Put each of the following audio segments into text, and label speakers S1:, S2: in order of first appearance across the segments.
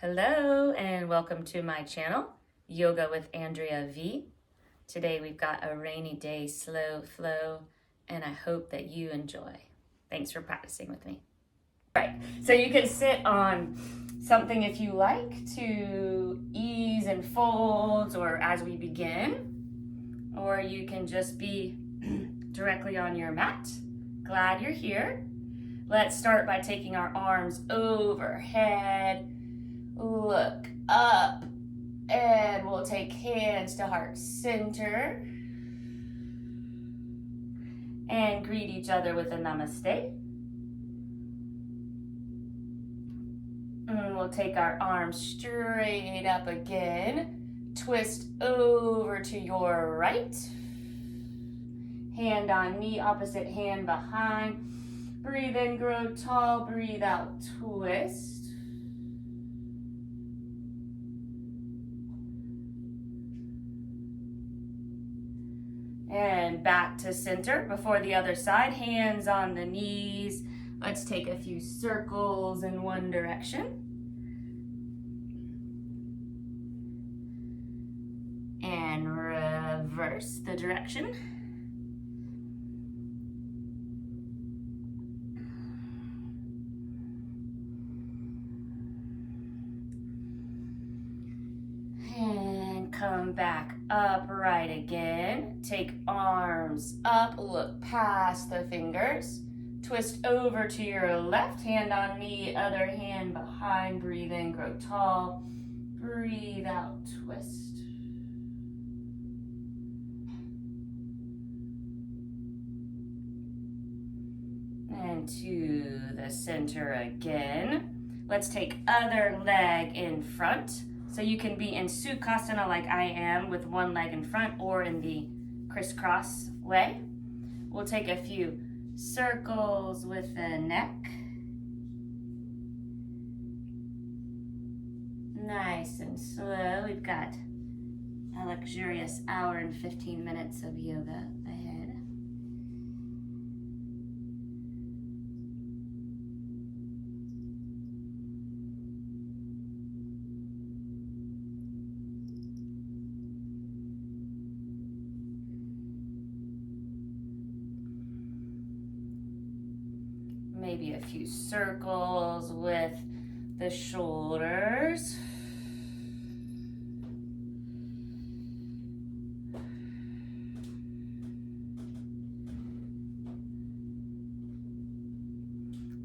S1: Hello and welcome to my channel, Yoga with Andrea V. Today we've got a rainy day slow flow and I hope that you enjoy. Thanks for practicing with me. Right, so you can sit on something if you like to ease and folds or as we begin, or you can just be directly on your mat. Glad you're here. Let's start by taking our arms overhead. Look up, and we'll take hands to heart center and greet each other with a namaste. And we'll take our arms straight up again, twist over to your right, hand on knee, opposite hand behind. Breathe in, grow tall, breathe out, twist. And back to center before the other side, hands on the knees. Let's take a few circles in one direction. And reverse the direction. Come back upright again. Take arms up, look past the fingers. Twist over to your left, hand on knee, other hand behind. Breathe in, grow tall. Breathe out, twist. And to the center again. Let's take other leg in front. So you can be in Sukhasana like I am with one leg in front or in the crisscross way. We'll take a few circles with the neck. Nice and slow. We've got a luxurious hour and 15 minutes of yoga ahead. Maybe a few circles with the shoulders.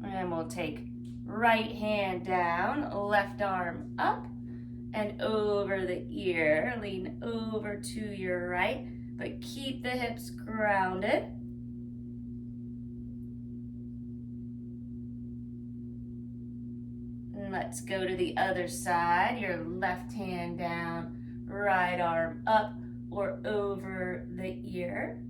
S1: And we'll take right hand down, left arm up and over the ear. Lean over to your right, but keep the hips grounded. Let's go to the other side. Your left hand down, right arm up or over the ear.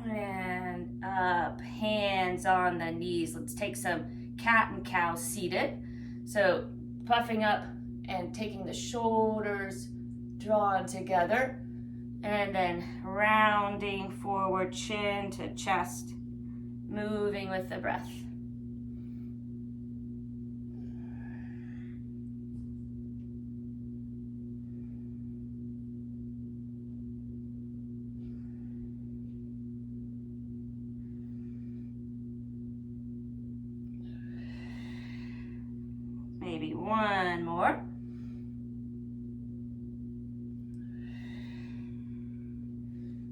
S1: And up, hands on the knees. Let's take some cat and cow seated. So puffing up and taking the shoulders drawn together. And then rounding forward, chin to chest, moving with the breath. Maybe one more.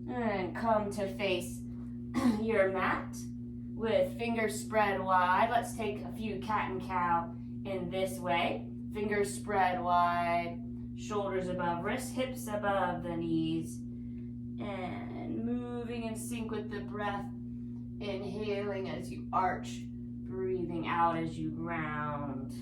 S1: And come to face your mat with fingers spread wide. Let's take a few cat and cow in this way. Fingers spread wide, shoulders above wrists, hips above the knees. And moving in sync with the breath. Inhaling as you arch, breathing out as you round.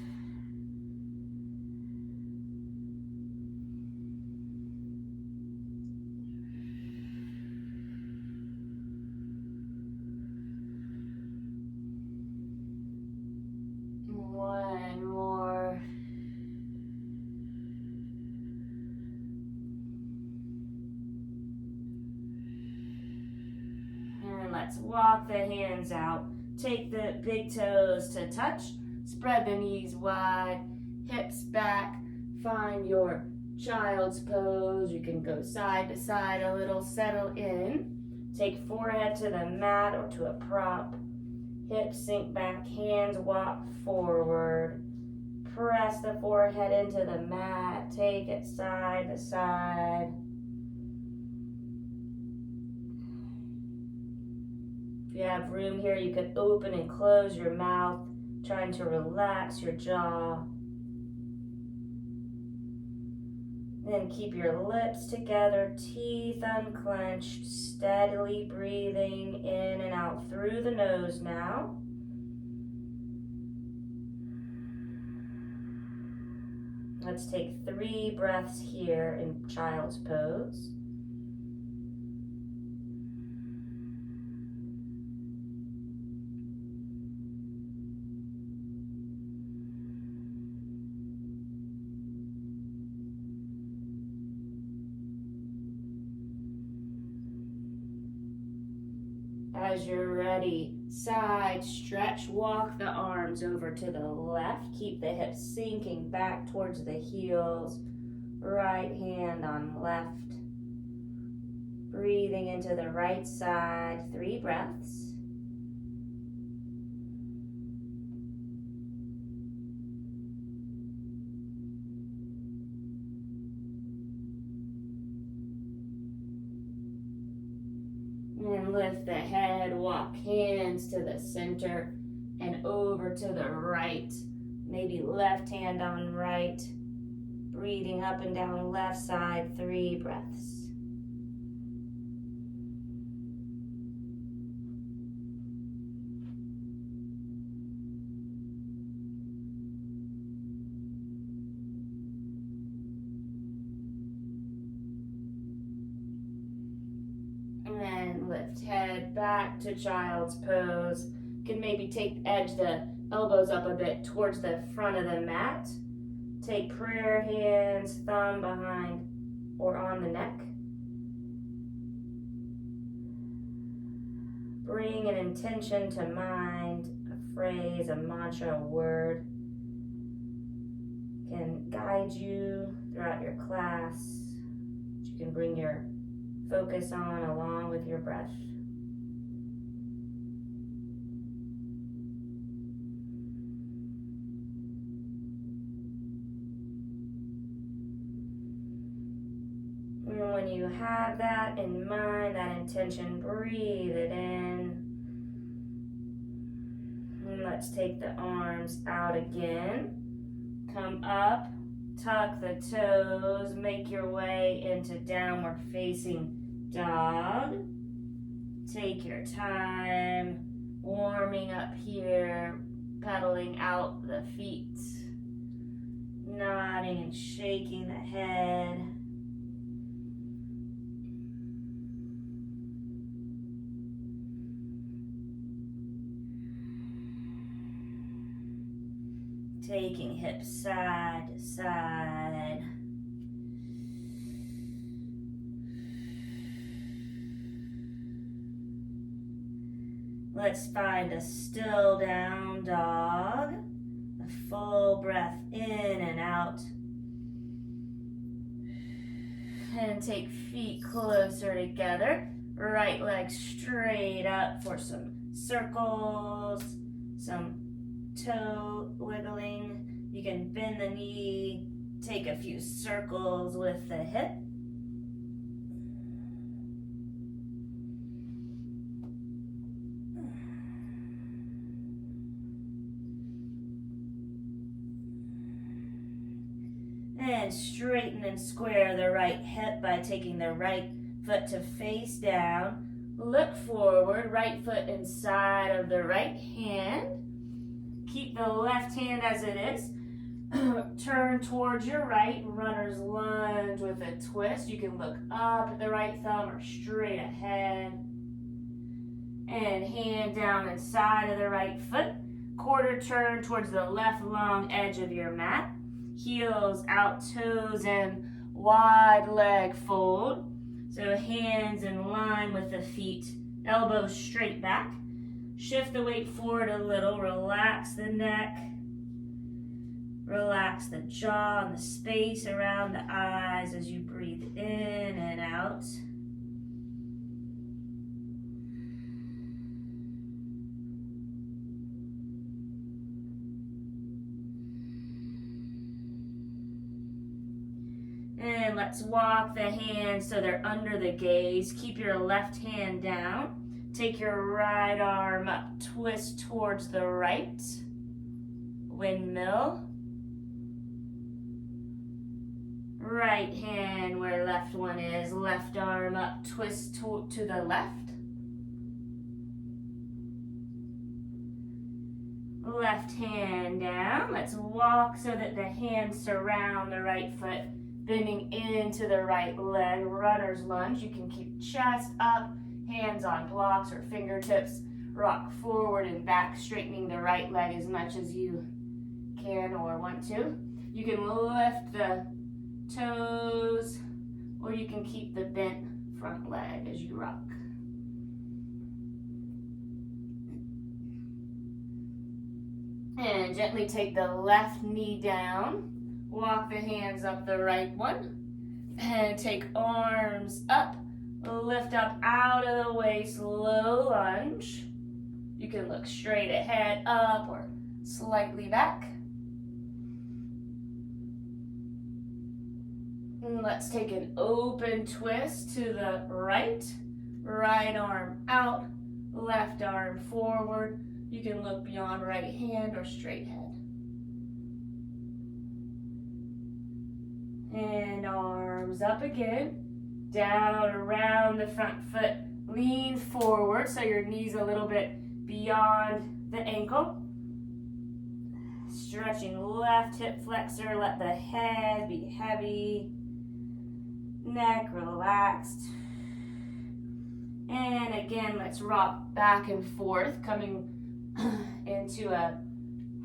S1: One more. Let's walk the hands out. Take the big toes to touch. Spread the knees wide, hips back. Find your child's pose. You can go side to side a little, settle in. Take forehead to the mat or to a prop. Hips sink back, hands walk forward. Press the forehead into the mat. Take it side to side. If you have room here, you could open and close your mouth, trying to relax your jaw. Then keep your lips together, teeth unclenched, steadily breathing in and out through the nose now. Let's take 3 breaths here in child's pose. As you're ready, side stretch, walk the arms over to the left. Keep the hips sinking back towards the heels. Right hand on left. Breathing into the right side, 3 breaths. And lift the head, walk hands to the center and over to the right. Maybe left hand on right. Breathing up and down left side, 3 breaths. And lift head back to child's pose. You can maybe edge the elbows up a bit towards the front of the mat. Take prayer hands, thumb behind or on the neck. Bring an intention to mind, a phrase, a mantra, a word. Can guide you throughout your class. You can bring your focus on along with your breath. And when you have that in mind, that intention, breathe it in. And let's take the arms out again. Come up, tuck the toes, make your way into downward facing dog. Take your time, warming up here, pedaling out the feet, nodding and shaking the head. Taking hips side to side. Let's find a still down dog. A full breath in and out. And take feet closer together. Right leg straight up for some circles, some toe wiggling. You can bend the knee, take a few circles with the hip. And straighten and square the right hip by taking the right foot to face down. Look forward, right foot inside of the right hand. Keep the left hand as it is. Turn towards your right, runner's lunge with a twist. You can look up at the right thumb or straight ahead. And hand down inside of the right foot. Quarter turn towards the left long edge of your mat. Heels out, toes in, wide leg fold. So hands in line with the feet elbows straight back. Shift the weight forward a little, relax the neck, relax the jaw and the space around the eyes as you breathe in and out. And let's walk the hands so they're under the gaze. Keep your left hand down. Take your right arm up, twist towards the right. Windmill. Right hand where left one is, left arm up, twist to the left. Left hand down. Let's walk so that the hands surround the right foot, bending into the right leg. Runner's lunge. You can keep chest up, hands on blocks or fingertips. Rock forward and back, straightening the right leg as much as you can or want to. You can lift the toes, or you can keep the bent front leg as you rock. And gently take the left knee down. Walk the hands up the right one. And take arms up. Lift up out of the waist, low lunge. You can look straight ahead, up, or slightly back. And let's take an open twist to the right. Right arm out, left arm forward. You can look beyond right hand or straight head. And arms up again. Down around the front foot. Lean forward so your knee's a little bit beyond the ankle. Stretching left hip flexor. Let the head be heavy. Neck relaxed. And again, let's rock back and forth, coming into a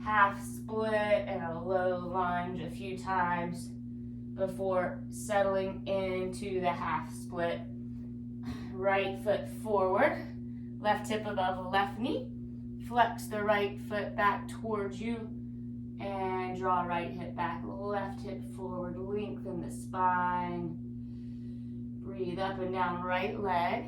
S1: half split and a low lunge a few times before settling into the half split. Right foot forward, left hip above left knee. Flex the right foot back towards you and draw right hip back, left hip forward, lengthen the spine. Breathe up and down right leg.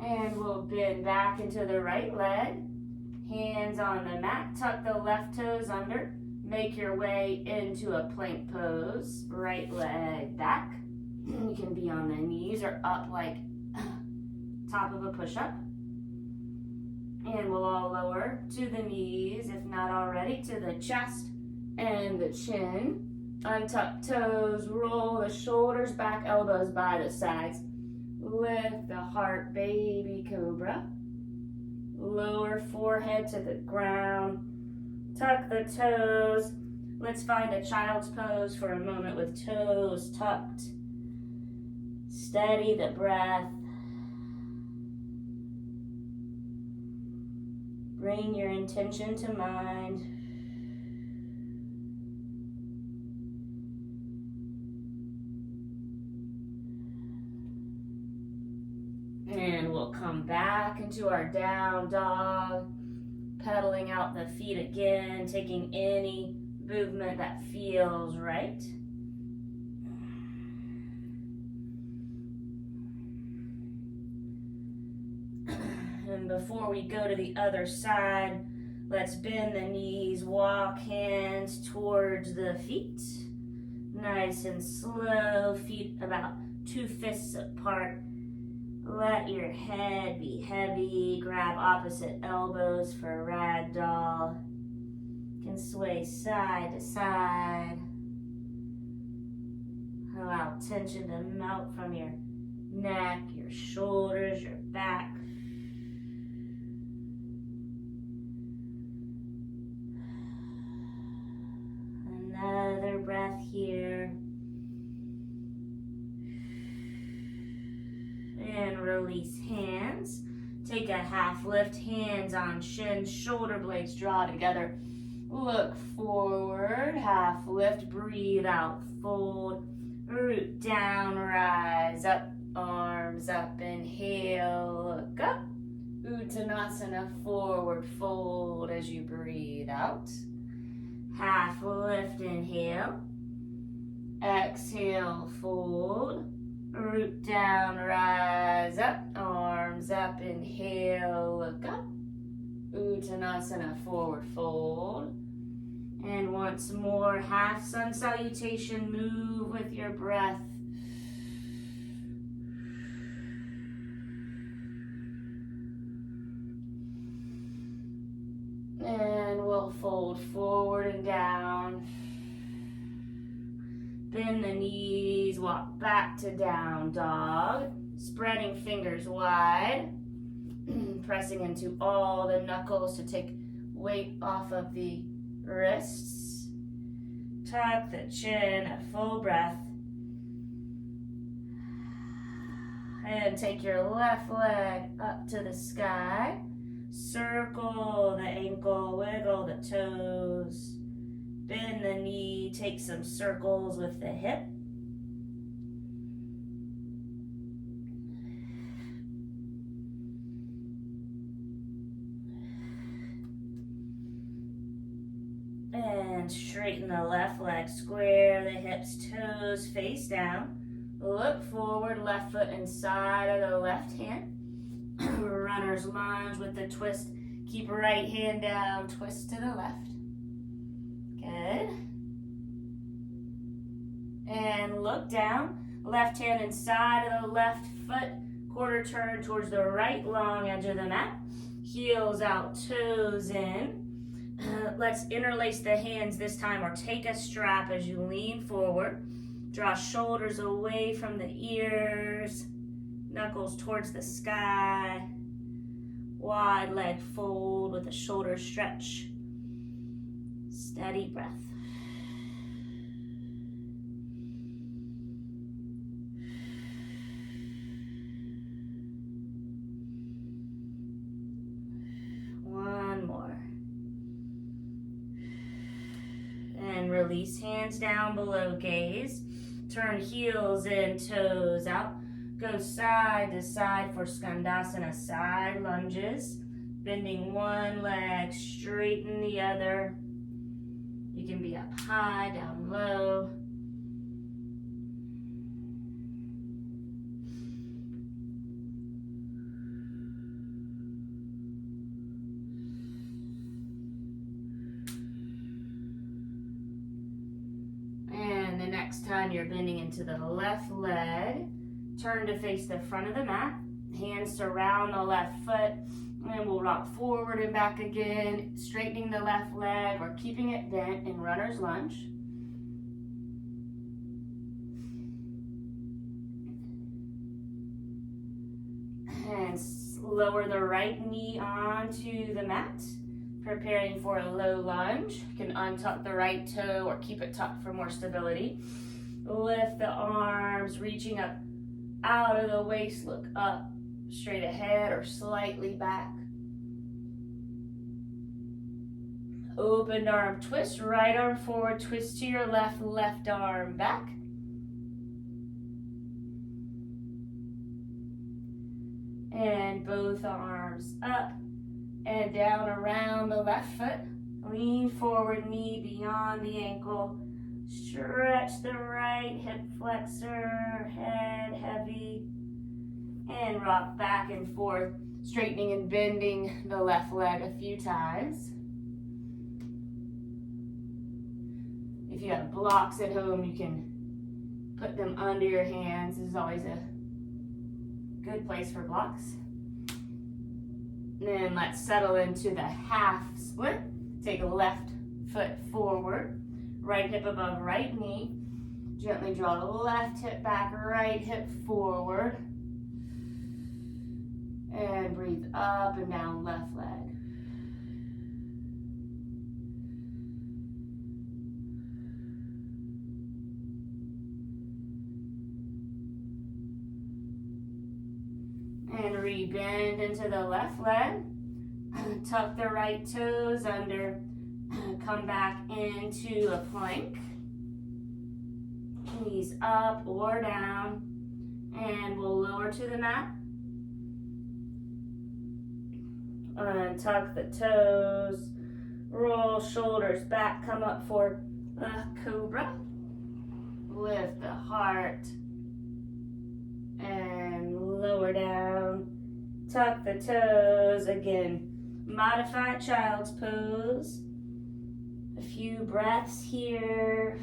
S1: And we'll bend back into the right leg. Hands on the mat. Tuck the left toes under. Make your way into a plank pose. Right leg back. You can be on the knees or up like top of a push-up. And we'll all lower to the knees, if not already, to the chest and the chin. Untuck toes, roll the shoulders back, elbows by the sides. Lift the heart, baby cobra. Lower forehead to the ground. Tuck the toes. Let's find a child's pose for a moment with toes tucked. Steady the breath. Bring your intention to mind. And we'll come back into our down dog, pedaling out the feet again, taking any movement that feels right. And before we go to the other side, let's bend the knees, walk hands towards the feet. Nice and slow, feet about 2 fists apart. Let your head be heavy. Grab opposite elbows for ragdoll. You can sway side to side. Allow tension to melt from your neck, your shoulders, your back. Another breath here. And release hands. Take a half lift, hands on shins, shoulder blades draw together. Look forward, half lift, breathe out, fold, root down, rise up, arms up, inhale, look up. Uttanasana, forward fold as you breathe out. Half lift, inhale. Exhale, fold. Root down, rise up, arms up, inhale, look up. Uttanasana, forward fold. And once more, half sun salutation, move with your breath. And we'll fold forward and down. Bend the knees, walk back to down dog. Spreading fingers wide. Pressing into all the knuckles to take weight off of the wrists. Tuck the chin, a full breath. And take your left leg up to the sky. Circle the ankle, wiggle the toes. Bend the knee, take some circles with the hip. And straighten the left leg, square the hips, toes face down. Look forward, left foot inside of the left hand. Runner's lunge with the twist. Keep right hand down, twist to the left. Good. And look down. Left hand inside of the left foot. Quarter turn towards the right long edge of the mat. Heels out, toes in. Let's interlace the hands this time, or take a strap as you lean forward. Draw shoulders away from the ears. Knuckles towards the sky. Wide leg fold with the shoulder stretch. Steady breath. One more. And release hands down below gaze. Turn heels in, toes out. Go side to side for Skandasana, side lunges. Bending one leg, straighten the other. You can be up high, down low. And the next time you're bending into the left leg, turn to face the front of the mat. Hands surround the left foot. And we'll rock forward and back again, straightening the left leg or keeping it bent in runner's lunge. And lower the right knee onto the mat, preparing for a low lunge. You can untuck the right toe or keep it tucked for more stability. Lift the arms, reaching up out of the waist, look up, straight ahead or slightly back. Open arm twist, right arm forward, twist to your left, left arm back. And both arms up and down around the left foot. Lean forward, knee beyond the ankle. Stretch the right hip flexor, head heavy. And rock back and forth, straightening and bending the left leg a few times. If you have blocks at home, you can put them under your hands. This is always a good place for blocks. And then let's settle into the half split. Take a left foot forward, right hip above right knee. Gently draw the left hip back, right hip forward. And breathe up and down left leg. And we bend into the left leg, tuck the right toes under, come back into a plank. Knees up or down, and we'll lower to the mat. Untuck the toes, roll shoulders back, come up for a cobra. Lift the heart and lower down. Tuck the toes again. Modify child's pose. A few breaths here.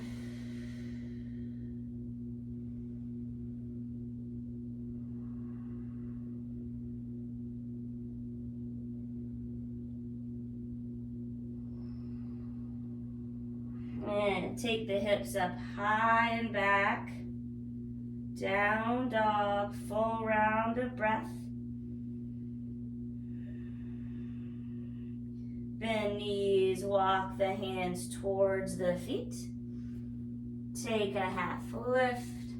S1: And take the hips up high and back. Down dog, full round of breath. Bend knees, walk the hands towards the feet. Take a half lift.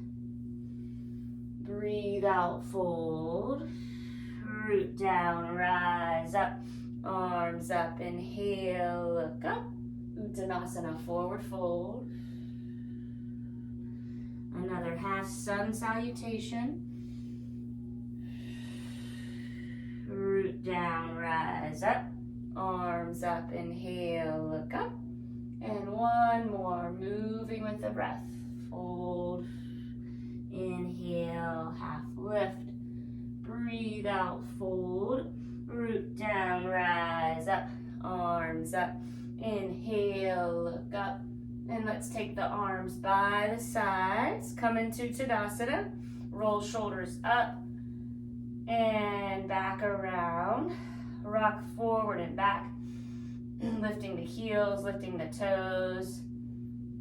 S1: Breathe out, fold. Root down, rise up. Arms up, inhale, look up. Uttanasana, forward fold. Another half sun salutation. Root down, rise up. Arms up, inhale, look up. And one more, moving with the breath. Fold. Inhale, half lift. Breathe out, fold. Root down, rise up. Arms up. Inhale, look up. And let's take the arms by the sides. Come into Tadasana. Roll shoulders up and back around. Rock forward and back. Lifting the heels, lifting the toes.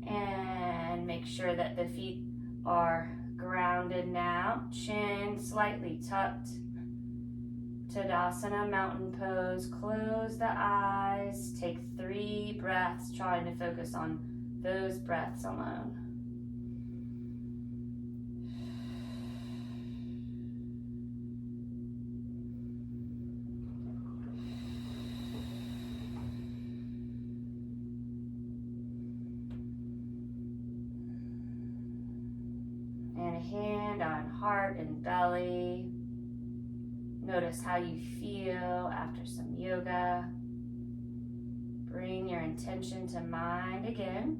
S1: And make sure that the feet are grounded now. Chin slightly tucked. Tadasana, mountain pose. Close the eyes. Take 3 breaths, trying to focus on those breaths alone. And a hand on heart and belly. Notice how you feel after some yoga. Bring your intention to mind again.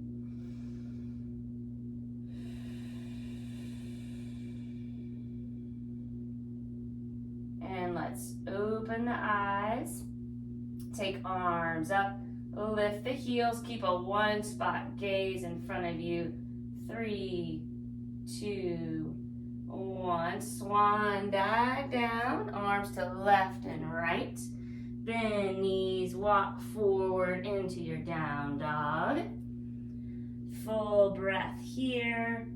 S1: And let's open the eyes. Take arms up. Lift the heels. Keep a one spot gaze in front of you. 3, 2, 1. Swan dive down. Arms to left and right. Bend knees. Walk forward into your down dog. Full breath here.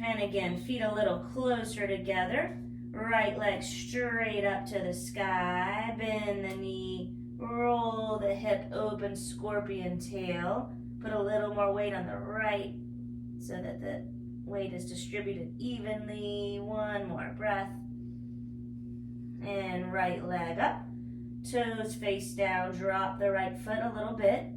S1: And again, feet a little closer together. Right leg straight up to the sky. Bend the knee. Roll the hip open, scorpion tail. Put a little more weight on the right so that the weight is distributed evenly. One more breath. And right leg up. Toes face down. Drop the right foot a little bit.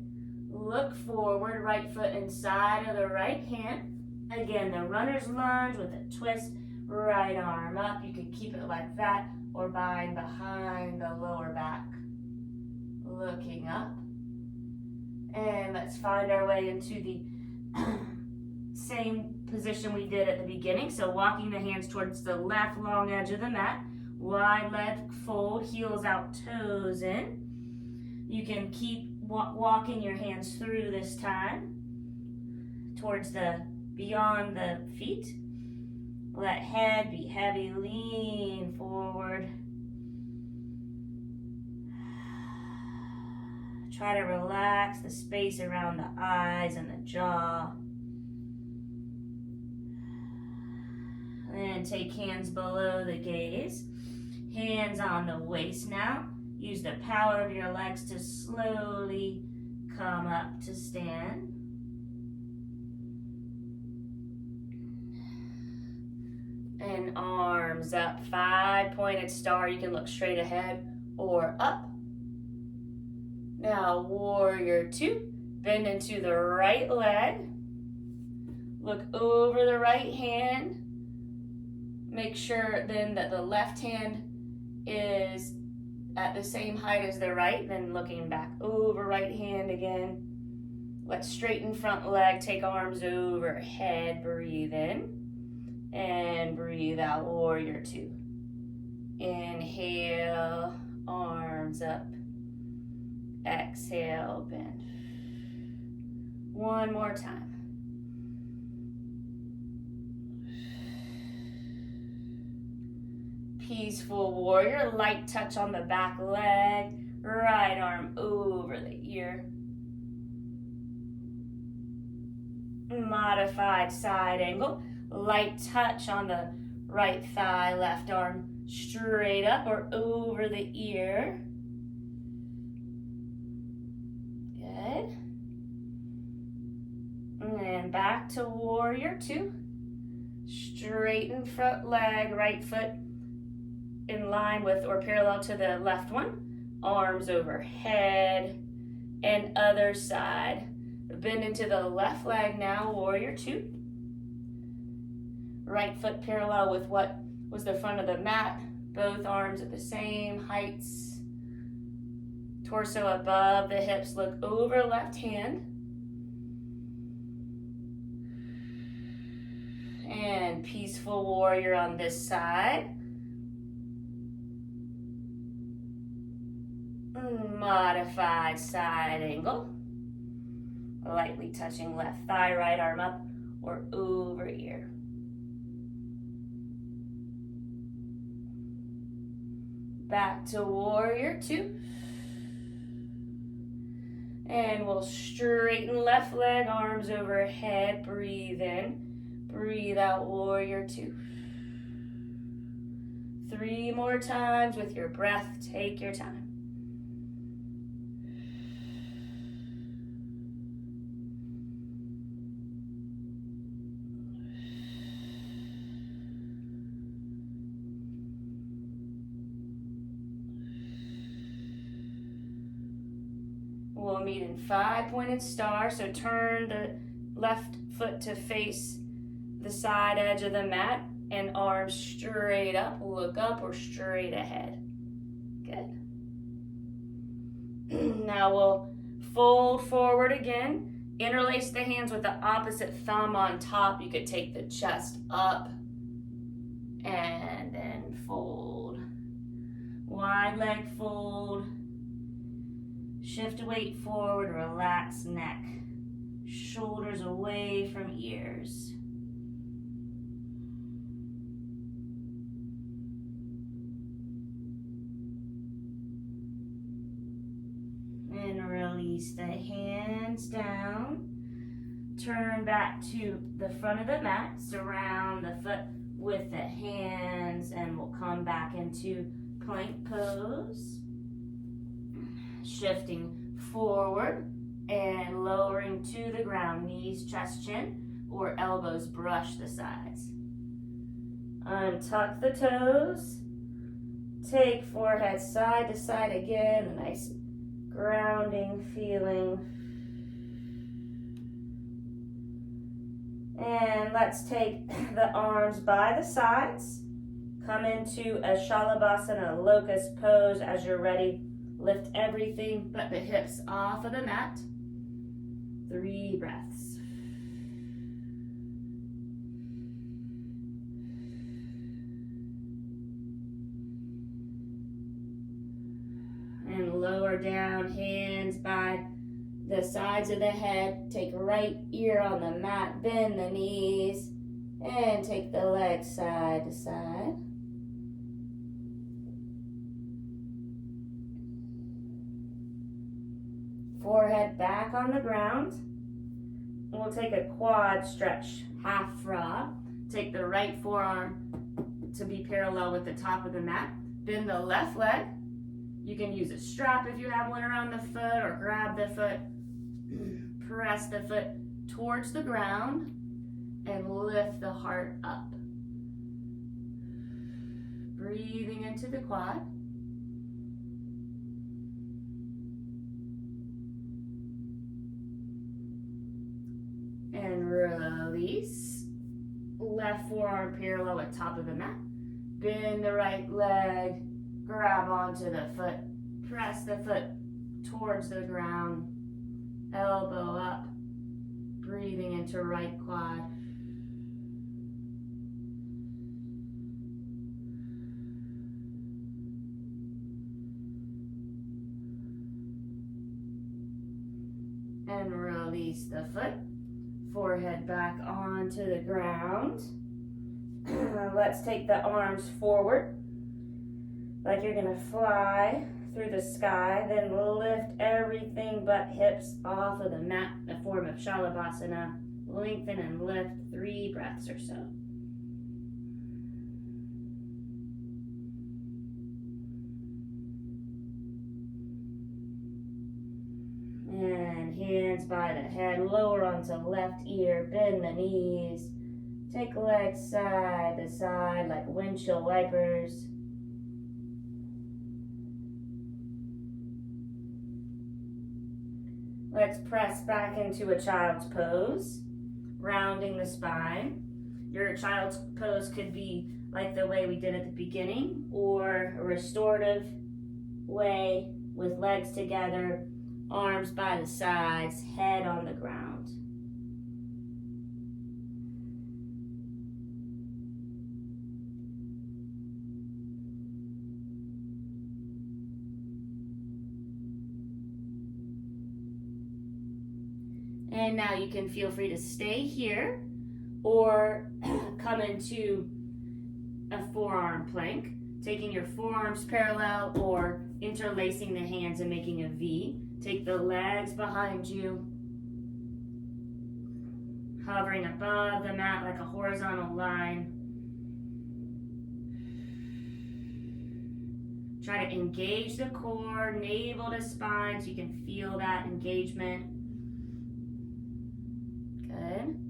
S1: Look forward. Right foot inside of the right hand. Again, the runner's lunge with a twist. Right arm up. You can keep it like that or bind behind the lower back. Looking up. And let's find our way into the same position we did at the beginning. So walking the hands towards the left long edge of the mat. Wide leg fold, heels out, toes in. You can keep walking your hands through this time towards the beyond the feet. Let head be heavy, lean forward. Try to relax the space around the eyes and the jaw. Then take hands below the gaze. Hands on the waist now. Use the power of your legs to slowly come up to stand. And arms up, 5-pointed star. You can look straight ahead or up. Now warrior 2, bend into the right leg. Look over the right hand. Make sure then that the left hand is at the same height as the right, then looking back over right hand again. Let's straighten front leg, take arms overhead, breathe in, and breathe out, warrior 2. Inhale, arms up. Exhale, bend. One more time. Peaceful warrior, light touch on the back leg, right arm over the ear. Modified side angle, light touch on the right thigh, left arm straight up or over the ear. Good. And back to warrior 2. Straighten front leg, right foot in line with or parallel to the left one. Arms overhead and other side. Bend into the left leg now, warrior 2. Right foot parallel with what was the front of the mat. Both arms at the same heights. Torso above the hips, look over left hand. And peaceful warrior on this side. Modified side angle. Lightly touching left thigh, right arm up or over ear. Back to warrior 2. And we'll straighten left leg, arms overhead, breathe in, breathe out, warrior 2. 3 more times with your breath, take your time. We'll meet in 5-pointed star, so turn the left foot to face the side edge of the mat and arms straight up, look up or straight ahead. Good. Now we'll fold forward again, interlace the hands with the opposite thumb on top. You could take the chest up and then fold. Wide leg fold. Shift weight forward, relax neck. Shoulders away from ears. And release the hands down. Turn back to the front of the mat. Surround the foot with the hands and we'll come back into plank pose. Shifting forward and lowering to the ground, knees, chest, chin, or elbows brush the sides. Untuck the toes. Take forehead side to side again, a nice grounding feeling. And let's take the arms by the sides. Come into a Shalabhasana, locust pose as you're ready. Lift everything but the hips off of the mat. 3 breaths. And lower down, hands by the sides of the head. Take right ear on the mat, bend the knees, and take the legs side to side. Forehead back on the ground. We'll take a quad stretch, half frog. Take the right forearm to be parallel with the top of the mat. Bend the left leg. You can use a strap if you have one around the foot or grab the foot. Press the foot towards the ground and lift the heart up. Breathing into the quad. And release. Left forearm parallel with top of the mat. Bend the right leg. Grab onto the foot. Press the foot towards the ground. Elbow up. Breathing into right quad. And release the foot. Forehead back onto the ground. Let's take the arms forward like you're gonna fly through the sky, then lift everything but hips off of the mat in the form of Shalabhasana. Lengthen and lift 3 breaths or so. And hands by the head, lower onto left ear, bend the knees. Take legs side to side like windshield wipers. Let's press back into a child's pose, rounding the spine. Your child's pose could be like the way we did at the beginning, or a restorative way with legs together, arms by the sides, head on the ground. And now you can feel free to stay here or come into a forearm plank, taking your forearms parallel or interlacing the hands and making a V. Take the legs behind you, hovering above the mat like a horizontal line. Try to engage the core, navel to spine, so you can feel that engagement. Good.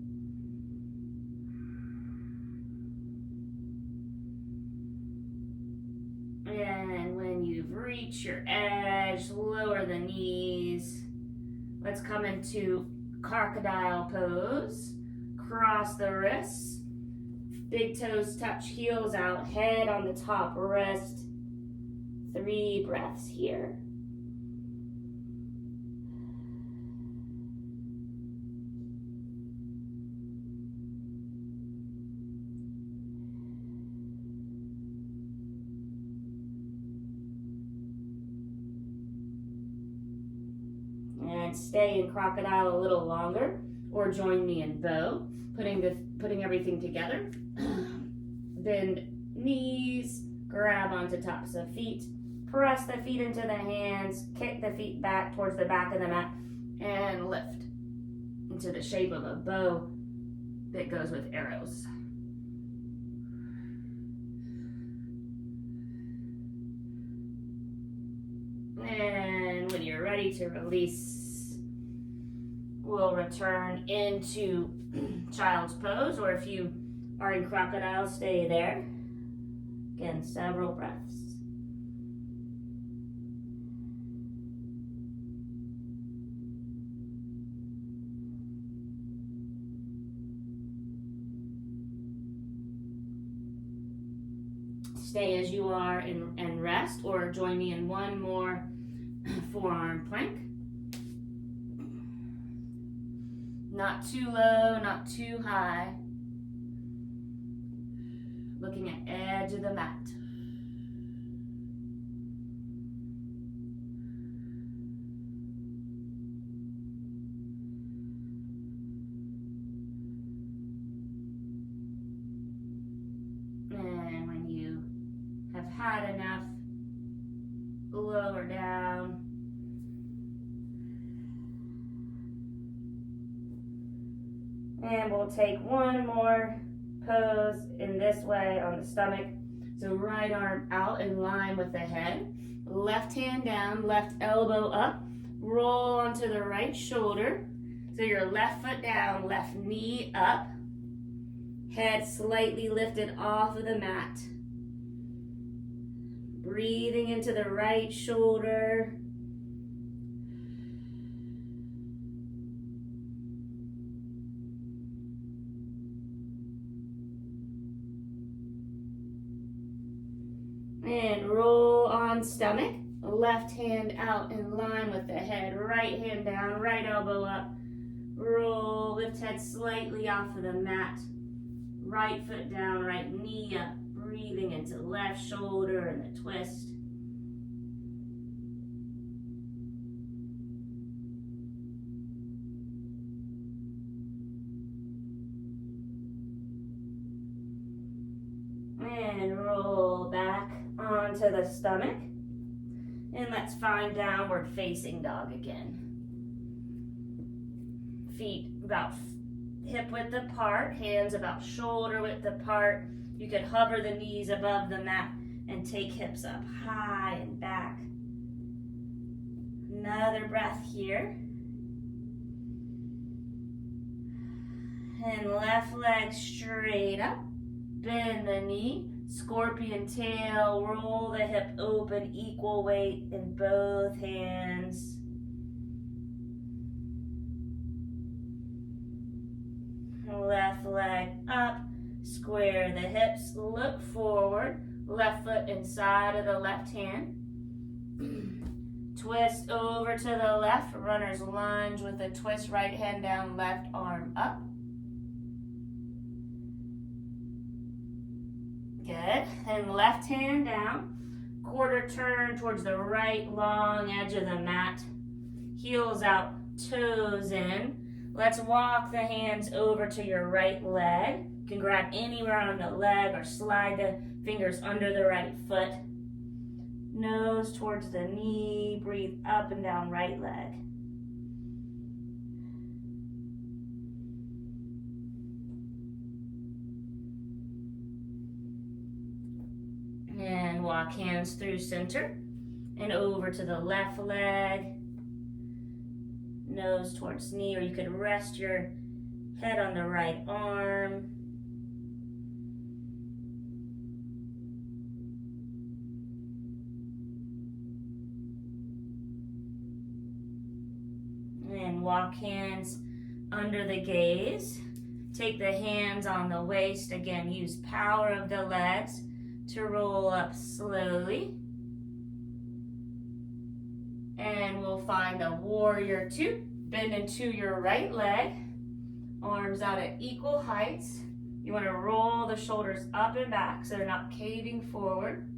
S1: And when you've reached your edge, lower the knees. Let's come into crocodile pose. Cross the wrists. Big toes touch, heels out, head on the top wrist. 3 breaths here. And stay in crocodile a little longer, or join me in bow, putting everything together. Bend knees, grab onto tops of feet, press the feet into the hands, kick the feet back towards the back of the mat, and lift into the shape of a bow that goes with arrows. And when you're ready to release, we'll return into child's pose, or if you are in crocodile, stay there. Again, several breaths. Stay as you are and rest, or join me in one more forearm plank. Not too low, not too high. Looking at edge of the mat. And when you have had enough, lower down. And we'll take one more pose in this way on the stomach. So right arm out in line with the head. Left hand down, left elbow up. Roll onto the right shoulder. So your left foot down, left knee up. Head slightly lifted off of the mat. Breathing into the right shoulder. And roll on stomach. Left hand out in line with the head. Right hand down, right elbow up. Roll, lift head slightly off of the mat. Right foot down, right knee up. Breathing into left shoulder and the twist. And roll back onto the stomach. And let's find downward facing dog again. Feet about hip width apart, hands about shoulder width apart. You could hover the knees above the mat and take hips up high and back. Another breath here. And left leg straight up. Bend the knee. Scorpion tail, roll the hip open, equal weight in both hands. Left leg up, square the hips, look forward, left foot inside of the left hand. Twist over to the left, runner's lunge with a twist, right hand down, left arm up. Good, and left hand down, quarter turn towards the right long edge of the mat, heels out, toes in. Let's walk the hands over to your right leg. You can grab anywhere on the leg or slide the fingers under the right foot. Nose towards the knee, breathe up and down right leg. And walk hands through center and over to the left leg. Nose towards knee, or you could rest your head on the right arm. And walk hands under the gaze. Take the hands on the waist. Again, use power of the legs to roll up slowly. And we'll find a warrior two. Bend into your right leg. Arms out at equal heights. You want to roll the shoulders up and back so they're not caving forward.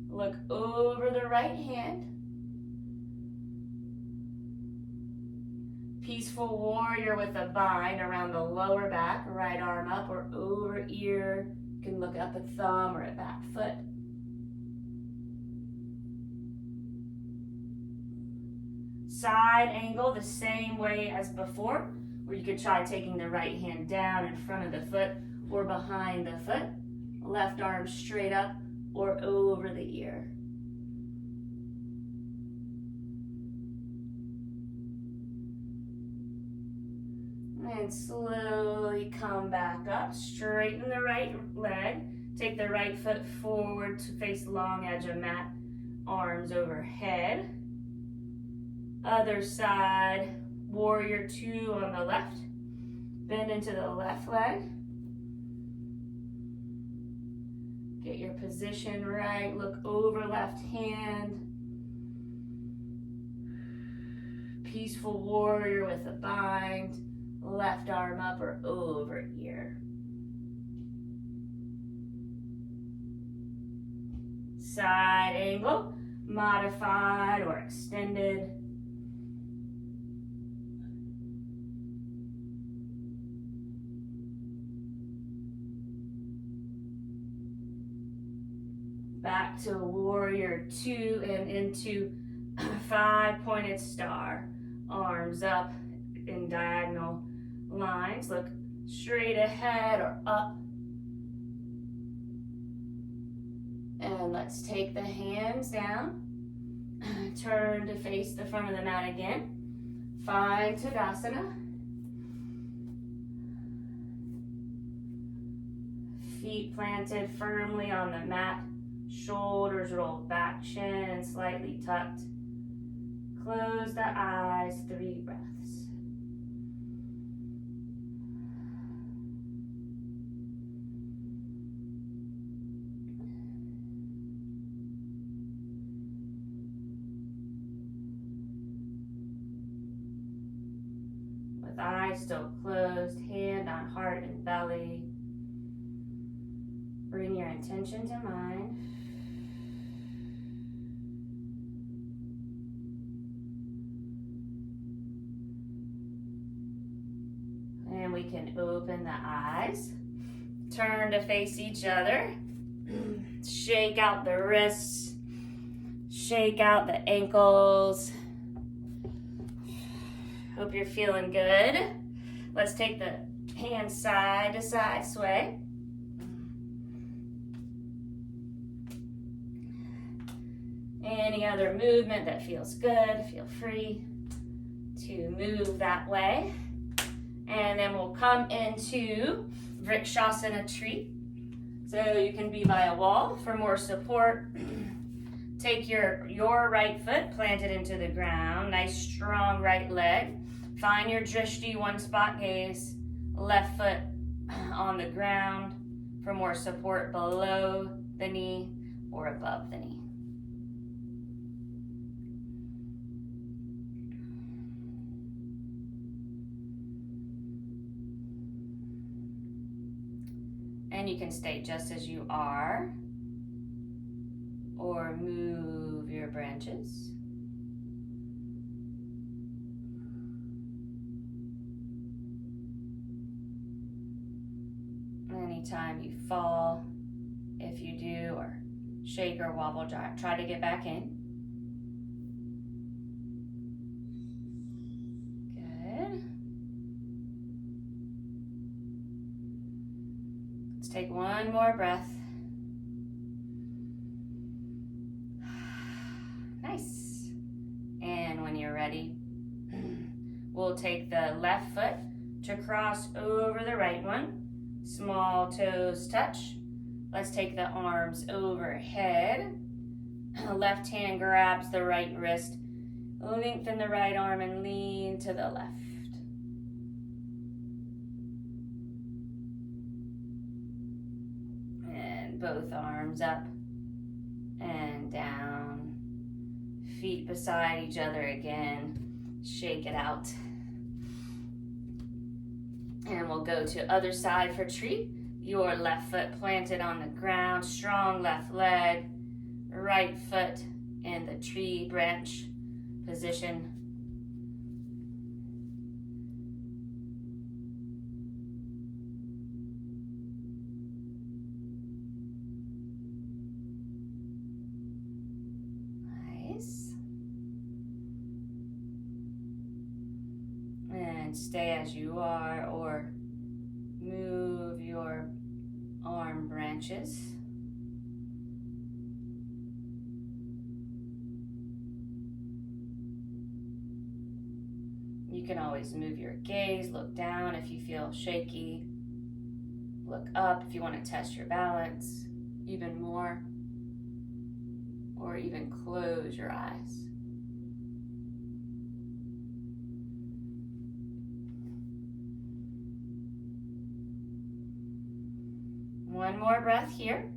S1: Look over the right hand. Peaceful warrior with a bind around the lower back. Right arm up or over ear. You can look up at thumb or at back foot. Side angle the same way as before, where you could try taking the right hand down in front of the foot or behind the foot. Left arm straight up or over the ear. And slowly come back up, straighten the right leg, take the right foot forward to face long edge of mat, arms overhead. Other side, warrior two on the left. Bend into the left leg. Get your position right, look over left hand. Peaceful warrior with a bind. Left arm up or over ear. Side angle, modified or extended. Back to warrior two and into 5-pointed star. Arms up in diagonal lines. Look straight ahead or up. And let's take the hands down. Turn to face the front of the mat again. Find Tadasana. Feet planted firmly on the mat. Shoulders rolled back, chin slightly tucked. Close the eyes, 3 breaths. With eyes still closed, hand on heart and belly. Bring your intention to mind. And we can open the eyes, turn to face each other, shake out the wrists, shake out the ankles. Hope you're feeling good. Let's take the hands side to side sway. Any other movement that feels good, feel free to move that way. And then we'll come into Vrikshasana tree. So you can be by a wall for more support. Take your right foot, plant it into the ground. Nice strong right leg. Find your drishti, one spot gaze. Left foot on the ground for more support below the knee or above the knee. And you can stay just as you are, or move your branches. Anytime you fall, if you do, or shake or wobble, try to get back in. Good. Let's take one more breath. Nice. And when you're ready, we'll take the left foot to cross over the right one. Small toes touch. Let's take the arms overhead. Left hand grabs the right wrist. Lengthen the right arm and lean to the left. And both arms up and down. Feet beside each other again. Shake it out. And we'll go to other side for tree. Your left foot planted on the ground, strong left leg, right foot in the tree branch position. Nice. And stay as you are, or move your arm branches. You can always move your gaze, look down if you feel shaky, look up if you want to test your balance even more, or even close your eyes. One more breath here.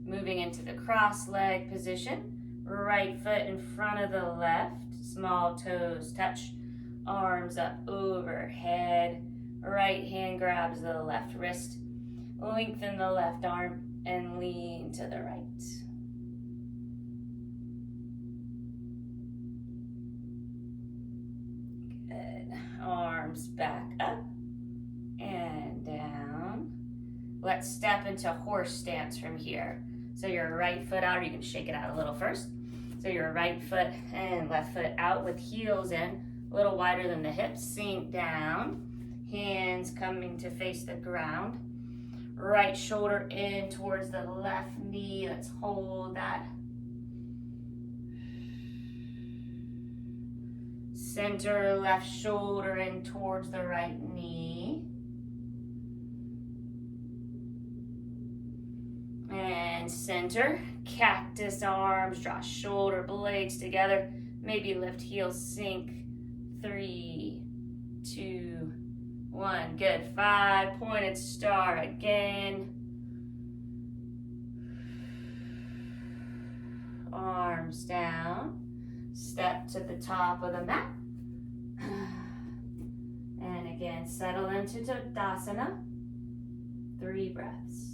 S1: Moving into the cross leg position. Right foot in front of the left. Small toes touch. Arms up overhead. Right hand grabs the left wrist. Lengthen the left arm and lean to the right. Arms back up and down. Let's step into horse stance from here. So your right foot out, or you can shake it out a little first. So your right foot and left foot out with heels in, a little wider than the hips. Sink down, hands coming to face the ground. Right shoulder in towards the left knee. Let's hold that. Center left shoulder in towards the right knee. And center, cactus arms, draw shoulder blades together. Maybe lift heels, sink. 3, 2, 1. Good. 5, pointed star again. Arms down. Step to the top of the mat. And again, settle into Tadasana. 3 breaths.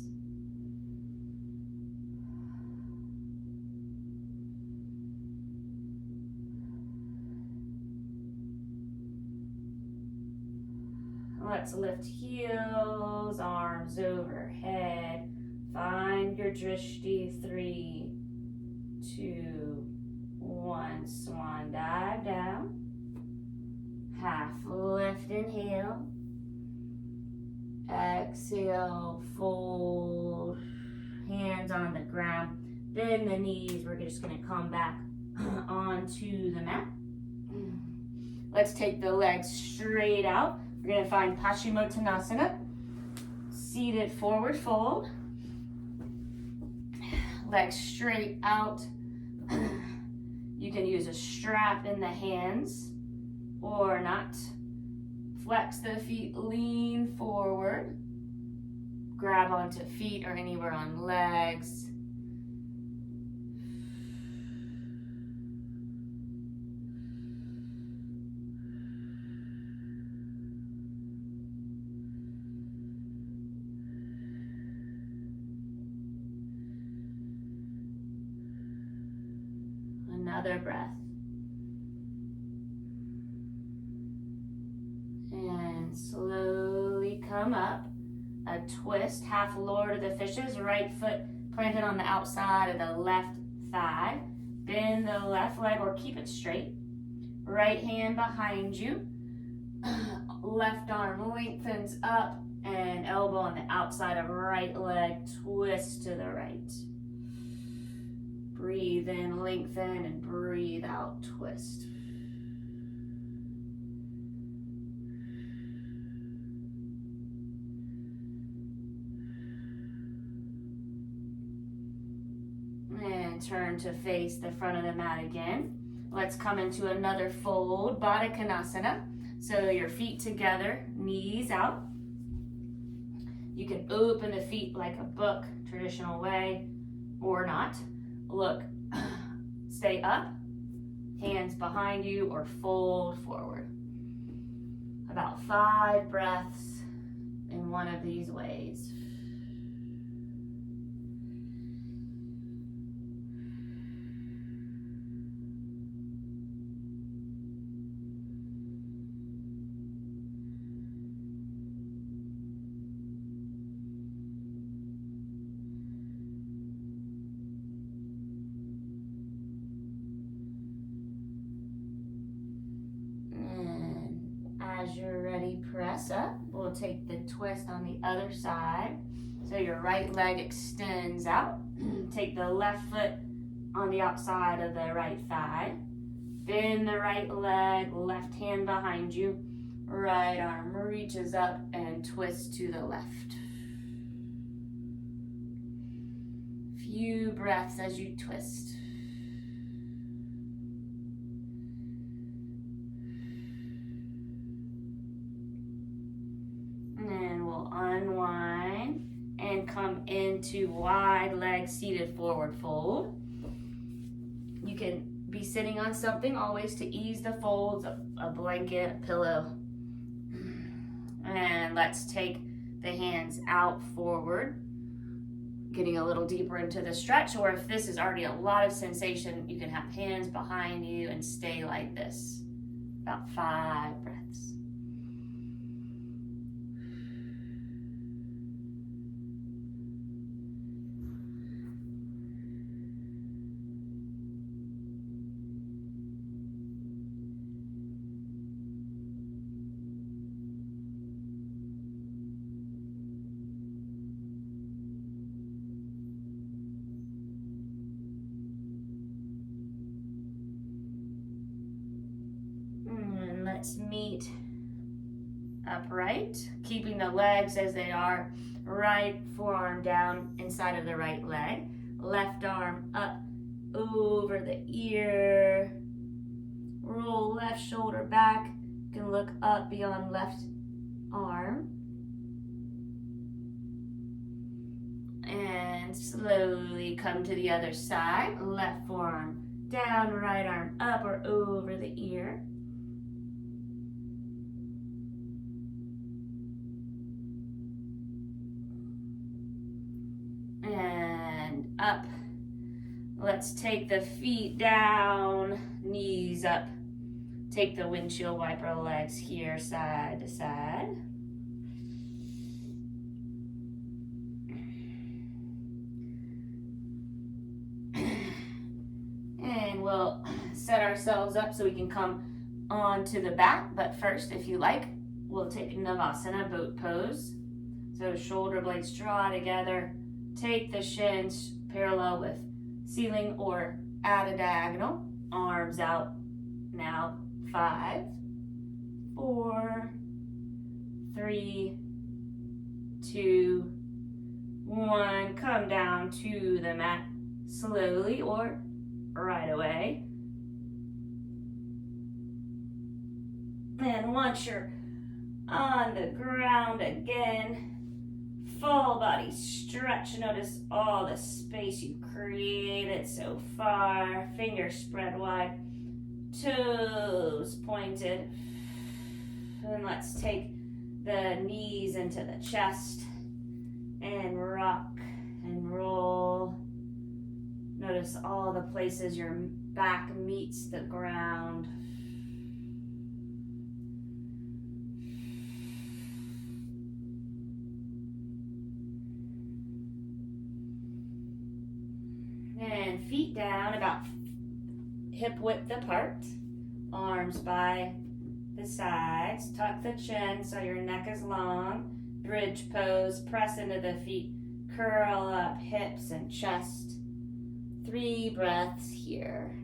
S1: Let's lift heels, arms overhead. Find your drishti. 3, 2, 1. Swan dive down. Half lift, inhale. Exhale, fold. Hands on the ground. Bend the knees. We're just going to come back onto the mat. Let's take the legs straight out. We're going to find Paschimottanasana. Seated forward fold. Legs straight out. You can use a strap in the hands or not. Flex the feet, lean forward. Grab onto feet or anywhere on legs. Another breath. And slowly come up. A twist, half lower to the fishes. Right foot planted on the outside of the left thigh. Bend the left leg or keep it straight. Right hand behind you. Left arm lengthens up and elbow on the outside of right leg. Twist to the right. Breathe in, lengthen, and breathe out, twist. And turn to face the front of the mat again. Let's come into another fold, Baddha Konasana. So your feet together, knees out. You can open the feet like a book, traditional way, or not. Look, stay up, hands behind you, or fold forward. About 5 breaths in one of these ways. As you're ready, press up. We'll take the twist on the other side. So your right leg extends out. Take the left foot on the outside of the right thigh. Bend the right leg, left hand behind you. Right arm reaches up and twist to the left. Few breaths as you twist. And we'll unwind and come into wide leg seated forward fold. You can be sitting on something always to ease the folds, a blanket, a pillow. And let's take the hands out forward, getting a little deeper into the stretch, or if this is already a lot of sensation, you can have hands behind you and stay like this. About 5 breaths. Let's meet upright, keeping the legs as they are, right forearm down inside of the right leg. left arm up over the ear. Roll left shoulder back. You can look up beyond left arm. And slowly come to the other side. Left forearm down, right arm up or over the ear. And up. Let's take the feet down, knees up. Take the windshield wiper legs here, side to side. And we'll set ourselves up so we can come onto the back. But first, if you like, we'll take Navasana, boat pose. So shoulder blades draw together. Take the shins parallel with ceiling or at a diagonal. Arms out. Now 5, 4, 3, 2, 1. Come down to the mat slowly or right away. And once you're on the ground again, full body stretch. Notice all the space you created so far. Fingers spread wide. Toes pointed. And let's take the knees into the chest and rock and roll. Notice all the places your back meets the ground. And feet down about hip width apart. Arms by the sides. Tuck the chin so your neck is long. Bridge pose. Press into the feet. Curl up hips and chest. 3 breaths here.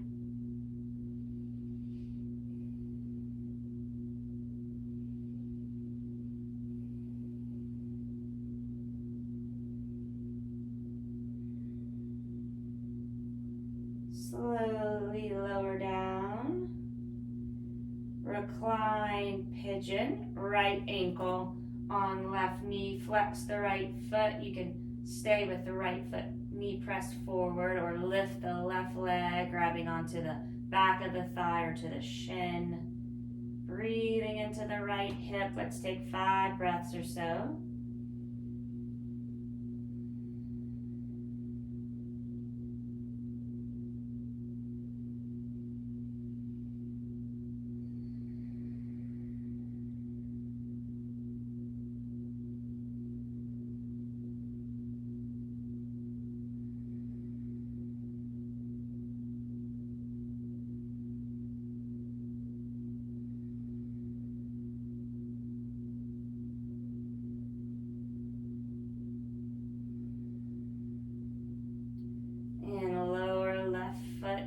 S1: Slowly lower down. Recline pigeon. Right ankle on left knee. Flex the right foot. You can stay with the right foot. Knee pressed forward or lift the left leg, grabbing onto the back of the thigh or to the shin. Breathing into the right hip. Let's take 5 breaths or so.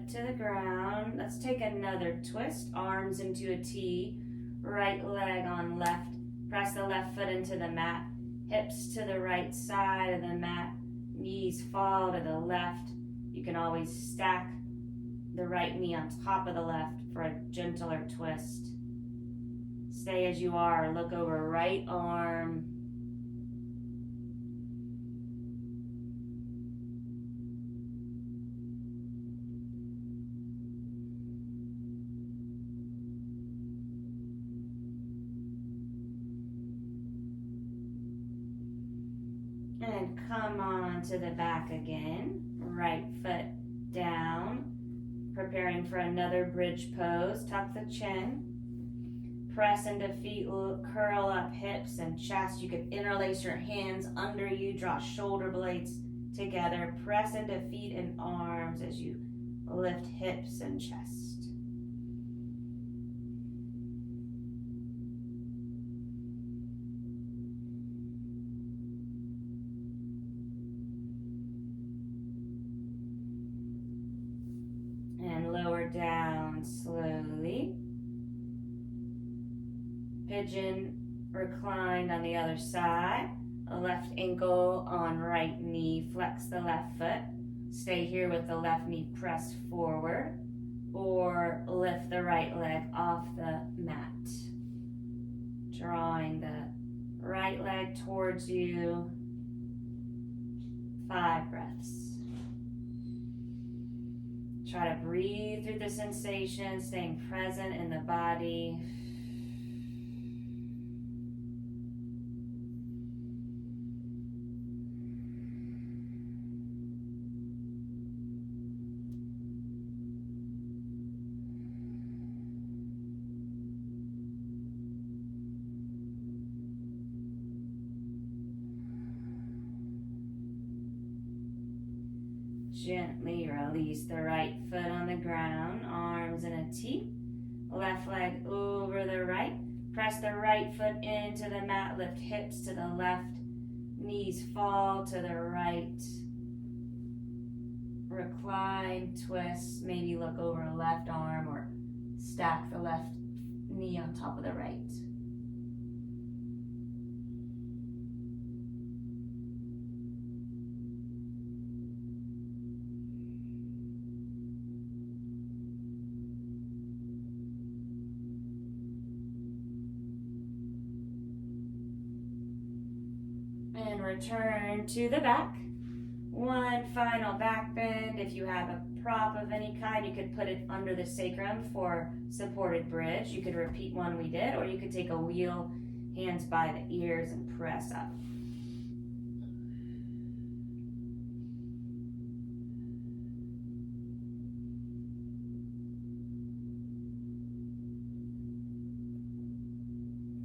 S1: To the ground. Let's take another twist. Arms into a T. Right leg on left. Press the left foot into the mat. Hips to the right side of the mat. Knees fall to the left. You can always stack the right knee on top of the left for a gentler twist. Stay as you are. Look over right arm. And come on to the back again. Right foot down. Preparing for another bridge pose. Tuck the chin. Press into feet, curl up hips and chest. You can interlace your hands under you. Draw shoulder blades together. Press into feet and arms as you lift hips and chest. And lower down slowly. Pigeon reclined on the other side. Left ankle on right knee. Flex the left foot. Stay here with the left knee pressed forward, or lift the right leg off the mat. Drawing the right leg towards you. 5 breaths. Try to breathe through the sensation, staying present in the body. Gently release the right foot on the ground, arms in a T. Left leg over the right. Press the right foot into the mat, lift hips to the left, knees fall to the right. Recline, twist, maybe look over a left arm or stack the left knee on top of the right. And return to the back. One final back bend. If you have a prop of any kind, you could put it under the sacrum for supported bridge. You could repeat one we did, or you could take a wheel, hands by the ears, and press up.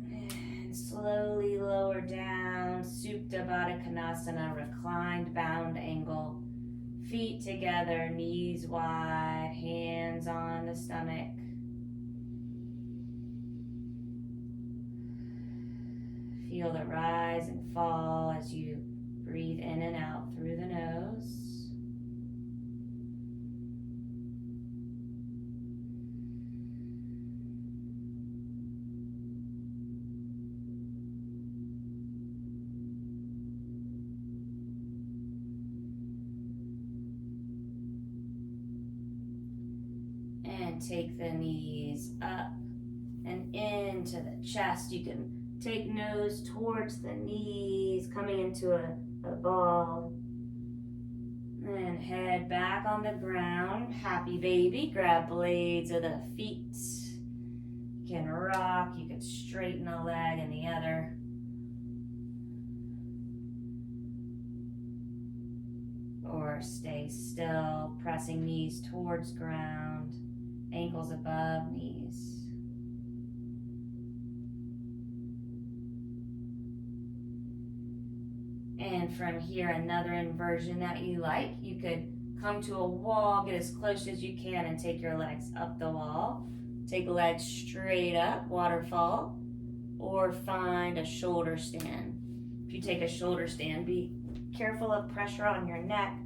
S1: And slowly lower down, Supta Baddha Konasana, reclined bound angle. Feet together, knees wide, hands on the stomach. Feel the rise and fall as you breathe in and out through the nose. And take the knees up and into the chest. You can take nose towards the knees, coming into a ball. And head back on the ground. Happy baby. Grab blades of the feet. You can rock. You can straighten a leg and the other. Or stay still, pressing knees towards ground. Ankles above knees. And from here, another inversion that you like. You could come to a wall, get as close as you can, and take your legs up the wall. Take legs straight up, waterfall, or find a shoulder stand. If you take a shoulder stand, be careful of pressure on your neck.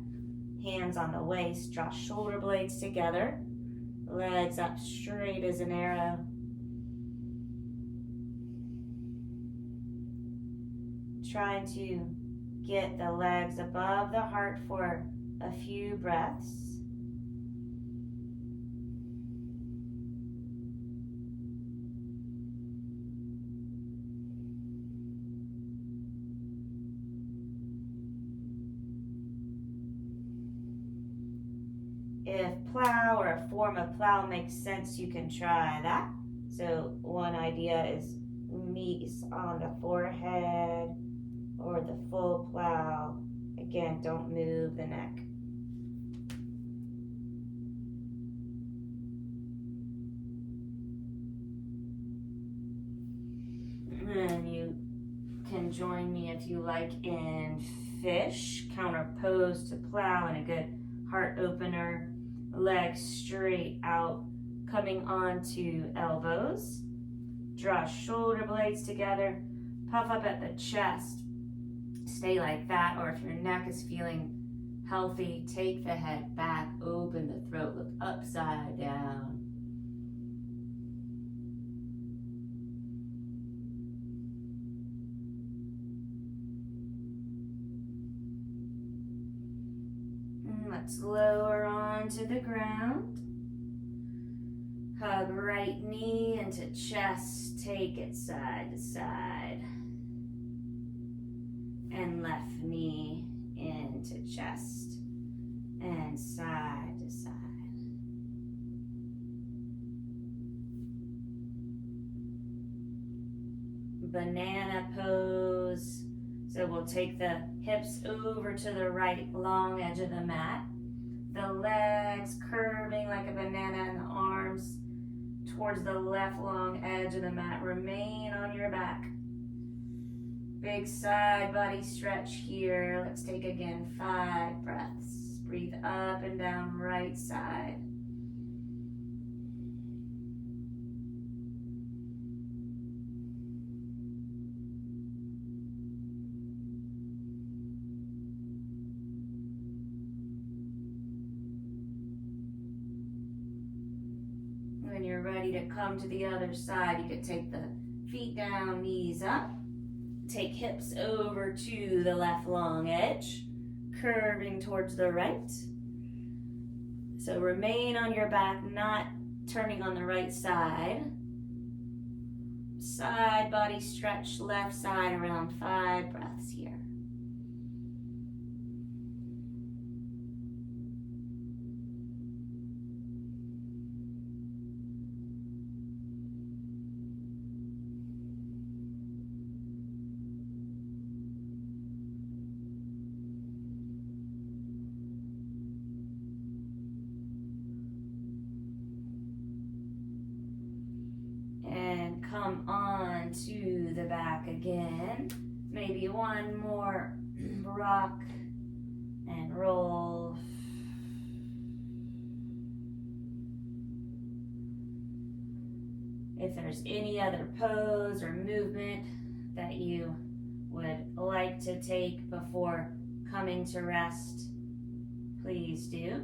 S1: Hands on the waist, draw shoulder blades together. Legs up straight as an arrow. Trying to get the legs above the heart for a few breaths. If plow or a form of plow makes sense, you can try that. So one idea is knees on the forehead or the full plow. Again, don't move the neck. And you can join me if you like in fish, counter pose to plow, and a good heart opener. Legs straight out, coming onto elbows. Draw shoulder blades together. Puff up at the chest. Stay like that, or if your neck is feeling healthy, take the head back, open the throat, look upside down. Let's lower onto the ground. Hug right knee into chest, take it side to side. And left knee into chest and side to side. Banana pose. So we'll take the hips over to the right long edge of the mat. The legs curving like a banana and the arms towards the left long edge of the mat. Remain on your back. Big side body stretch here. Let's take again 5 breaths. Breathe up and down right side. When you're ready to come to the other side, you can take the feet down, knees up. Take hips over to the left long edge, curving towards the right. So remain on your back, not turning on the right side. Side body stretch, left side around 5 breaths here. Come on to the back again. Maybe one more rock and roll. If there's any other pose or movement that you would like to take before coming to rest, please do.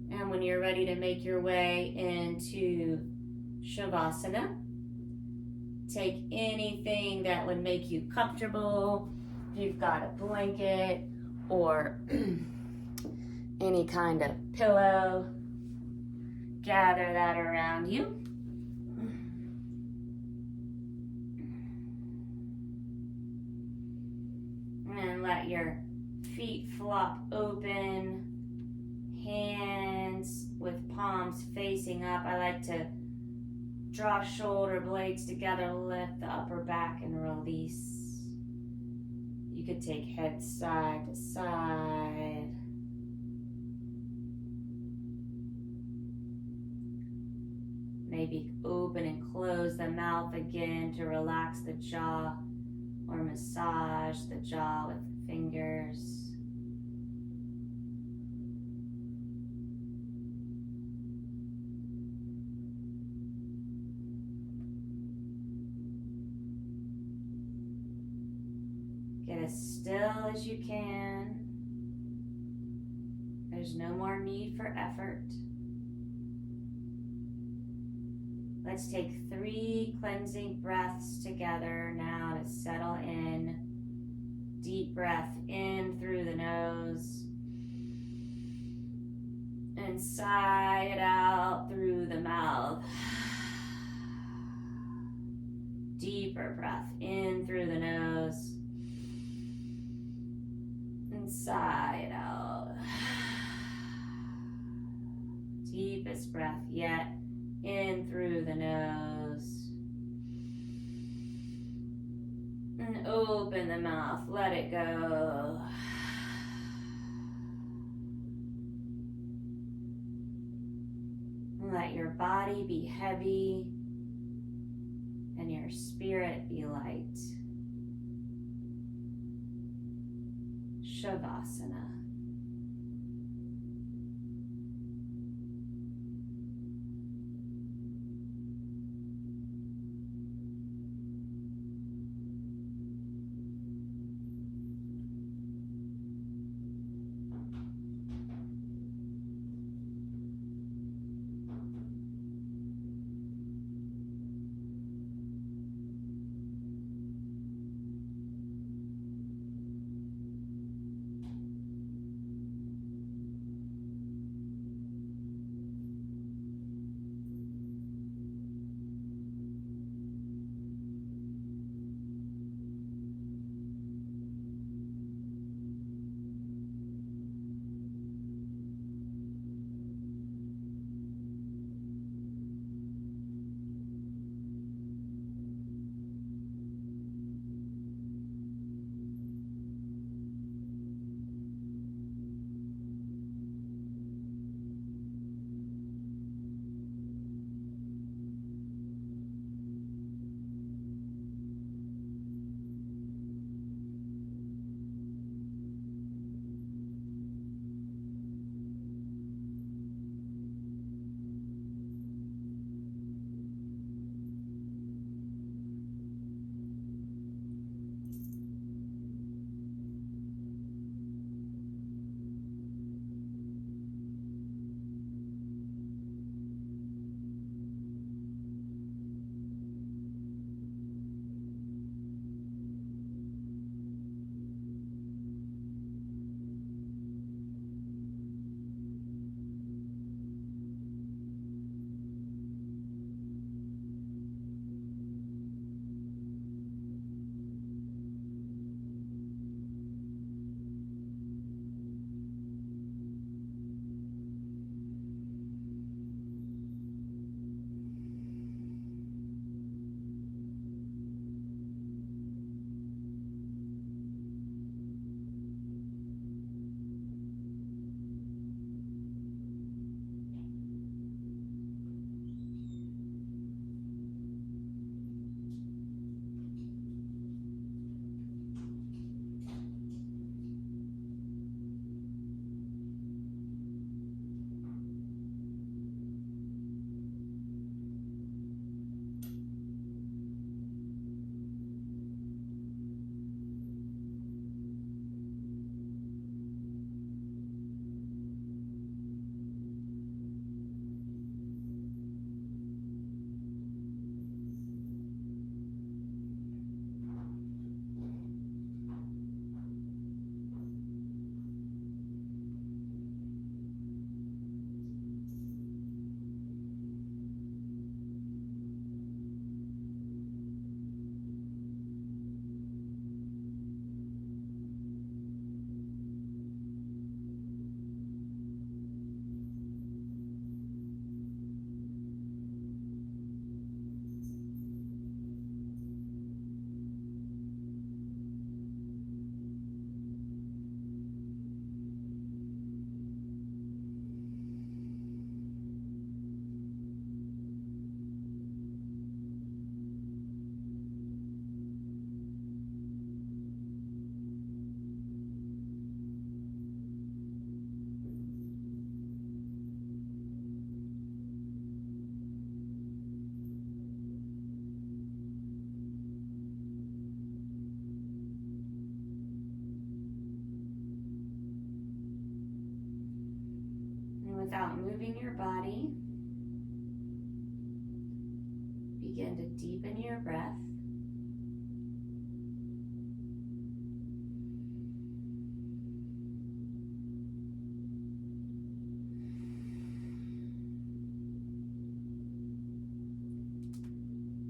S1: And when you're ready to make your way into Shavasana, take anything that would make you comfortable. If you've got a blanket or any kind of pillow, gather that around you. And let your feet flop open. Hands with palms facing up. I like to draw shoulder blades together, lift the upper back and release. You could take head side to side. Maybe open and close the mouth again to relax the jaw, or massage the jaw with fingers. Get as still as you can. There's no more need for effort. Let's take 3 cleansing breaths together now to settle in. Deep breath in through the nose. And sigh it out through the mouth. Deeper breath in through the nose. And sigh it out. Deepest breath yet. In through the nose. And open the mouth. Let it go. Let your body be heavy and your spirit be light. Shavasana. without moving your body, begin to deepen your breath.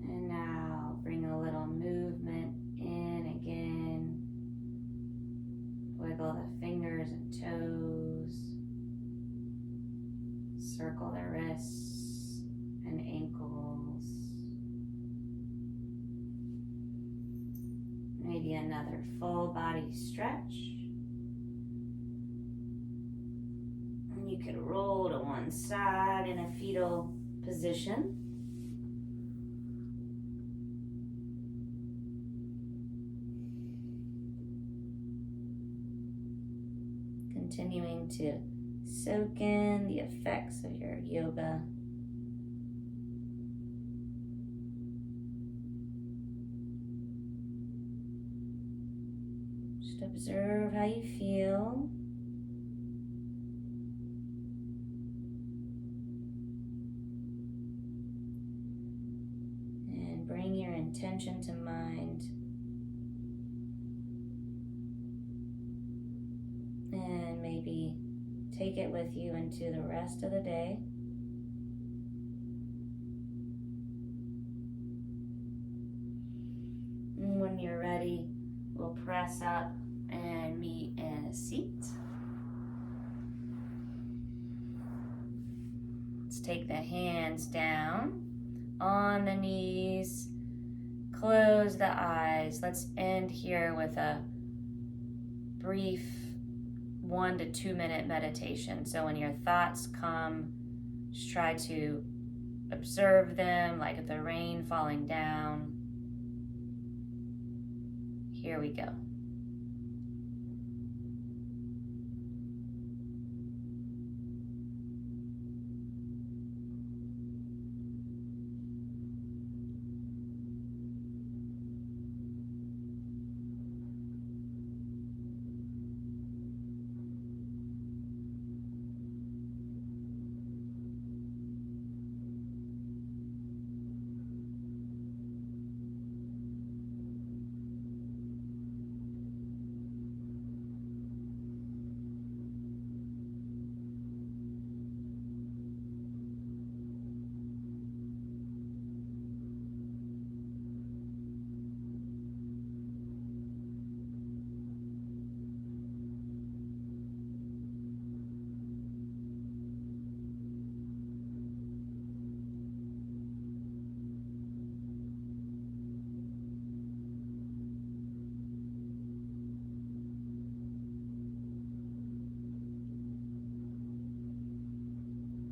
S1: And now bring a little movement in again. Wiggle the fingers and toes. Circle the wrists and ankles. Maybe another full body stretch. And you could roll to one side in a fetal position. Continuing to soak in the effects of your yoga. Just observe how you feel. And bring your intention to mind. And maybe take it with you into the rest of the day. And when you're ready, we'll press up and meet in a seat. Let's take the hands down on the knees. Close the eyes. Let's end here with a brief 1 to 2 minute meditation. So when your thoughts come, just try to observe them like the rain falling down. Here we go.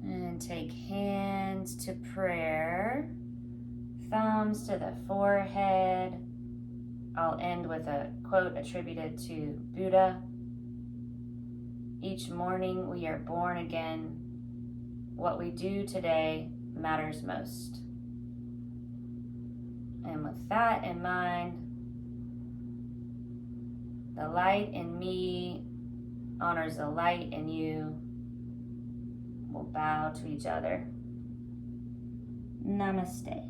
S1: And take hands to prayer, thumbs to the forehead. I'll end with a quote attributed to Buddha. Each morning we are born again. What we do today matters most. And with that in mind, the light in me honors the light in you. We'll bow to each other. Namaste.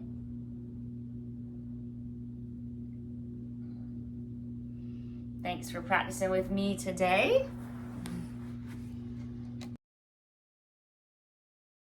S1: Thanks for practicing with me today.